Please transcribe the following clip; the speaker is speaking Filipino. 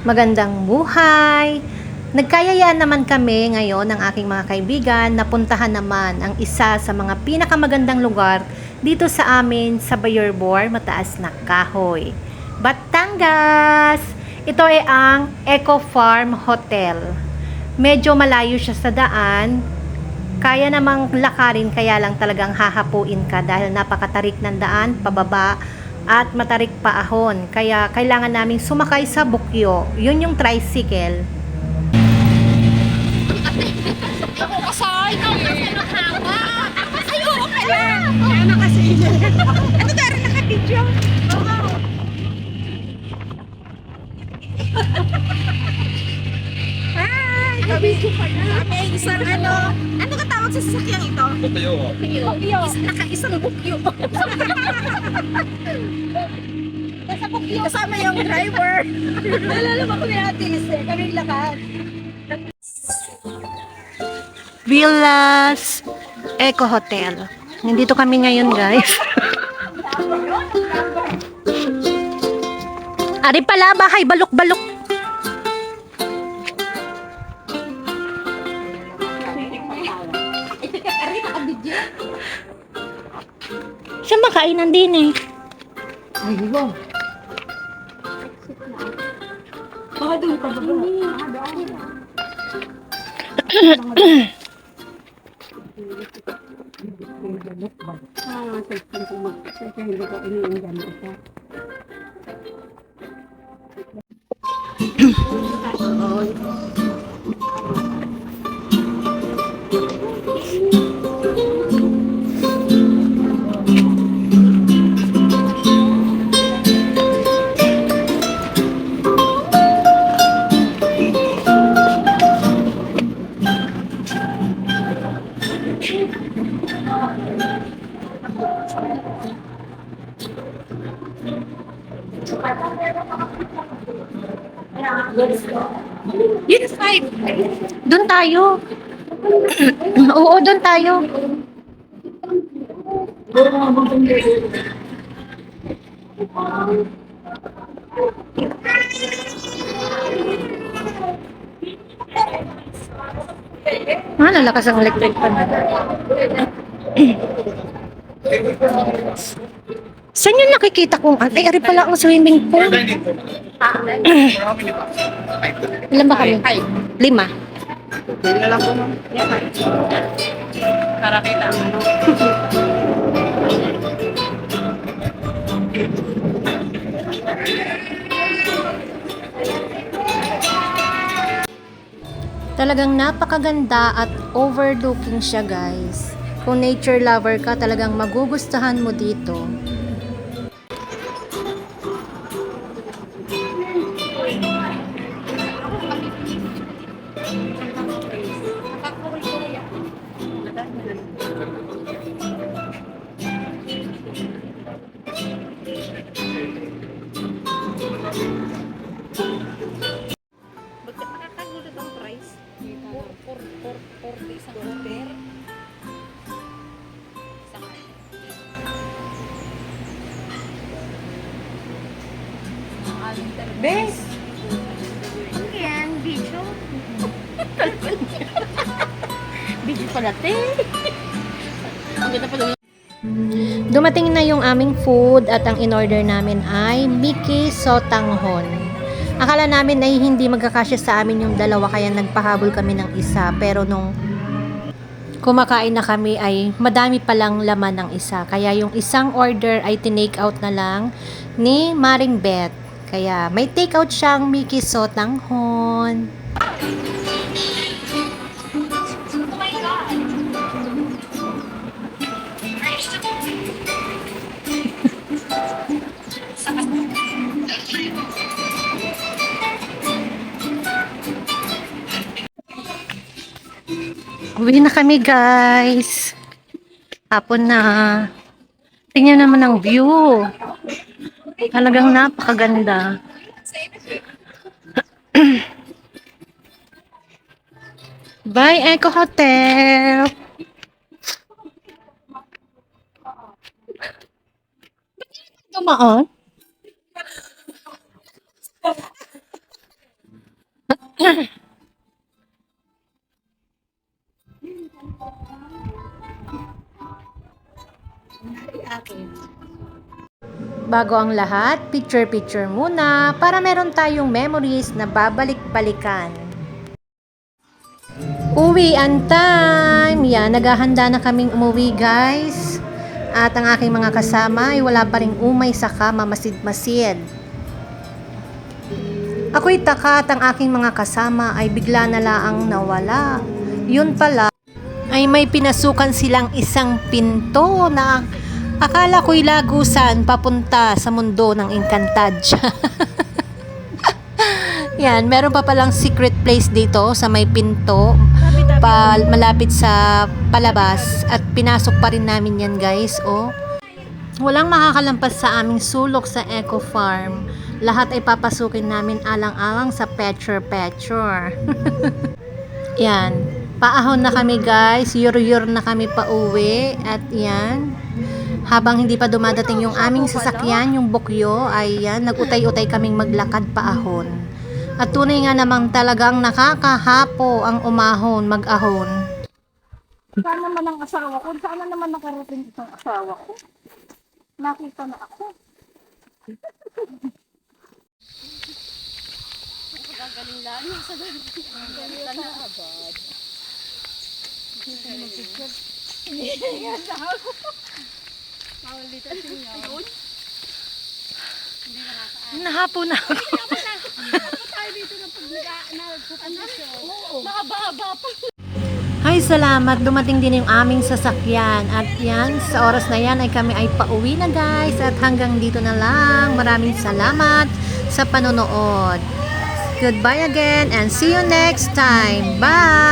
Magandang buhay! Nagkayayaan naman kami ngayon ng aking mga kaibigan na puntahan naman ang isa sa mga pinakamagandang lugar dito sa amin sa Bayerbor, Mataas na Kahoy, Batangas! Ito ay ang Eco Farm Hotel. Medyo malayo siya sa daan, kaya namang lakarin, kaya lang talagang hahapuin ka dahil napakatarik ng daan pababa at matarik pa ahon, kaya kailangan naming sumakay sa bukyo, yun yung tricycle. Ako kasay na eh. Ayoko pala. Ano kasi ano daro naka-video? Hi! Kabidyo pala. May isang ano ka tawag sa sasakyang ito? Bukyo. Bukyo. Isang bukyo. Nasa bukyo. Kasama yung driver. Nalala mo ko ni Ate Lise. Kaming lakad. Villas Eco Hotel. Nandito kami ngayon, guys. Ari pala, bahay balok-balok. Saan ba kainan din eh? Ay, diba? Baka doon ka ba? Yes, five. Doon tayo. Oo, doon tayo. Lalakas ang electric fan. Saan yung nakikita kong ay, ari pala ang swimming pool. Ilan ba kami? 5. Para kita Talagang napakaganda at overlooking siya, guys. Kung nature lover ka, talagang magugustuhan mo dito. Makakagulat ang price. 40 isang order. Bes! Ano yan? Video? Video pala, te. Ang ganda pala. Dumating na yung aming food at ang in-order namin ay Mickey Sotanghon. Akala namin ay hindi magkakasya sa amin yung dalawa, kaya nagpahabol kami ng isa. Pero nung kumakain na kami ay madami palang laman ng isa. Kaya yung isang order ay tinake out na lang ni Maring Beth. Kaya may take out siyang Mickey Sotanghon. Uwi na kami, guys. Hapon na. Tingnan naman ang view. Talagang napakaganda. Bye, Eco Hotel. Dumaan? Bago ang lahat, picture-picture muna para meron tayong memories na babalik-balikan. Uwian time! Yan, naghahanda na kaming umuwi guys. At ang aking mga kasama ay wala pa ring umay sa kama, masid-masid. Ako'y taka at ang aking mga kasama ay bigla na laang nawala. Yun pala, ay may pinasukan silang isang pinto na akala ko'y lagusan papunta sa mundo ng Encantadia. Yan, meron pa palang secret place dito sa may pinto malapit sa palabas at pinasok pa rin namin yan guys. Oh. Walang makakalampas sa aming sulok sa Eco Farm. Lahat ay papasukin namin alang-alang sa pecture-pecture. Yan, paahon na kami guys, yur-yur na kami pa uwi at yan. Habang hindi pa dumadating yung aming sasakyan, yung bukyo, ay yan, nag-utay-utay kaming maglakad paahon. At tunay nga namang talagang nakakahapo ang umahon, mag-ahon. Saan naman ang asawa ko? Saan naman nakarating itong asawa ko? Nakita na ako. Gagaling lang yung sa gagaling na agad. Nahapo na ako. Ay, salamat. Dumating din yung aming sasakyan. At yan, sa oras na yan ay kami ay pauwi na guys. At hanggang dito na lang. Maraming salamat sa panonood. Goodbye again and see you next time. Bye!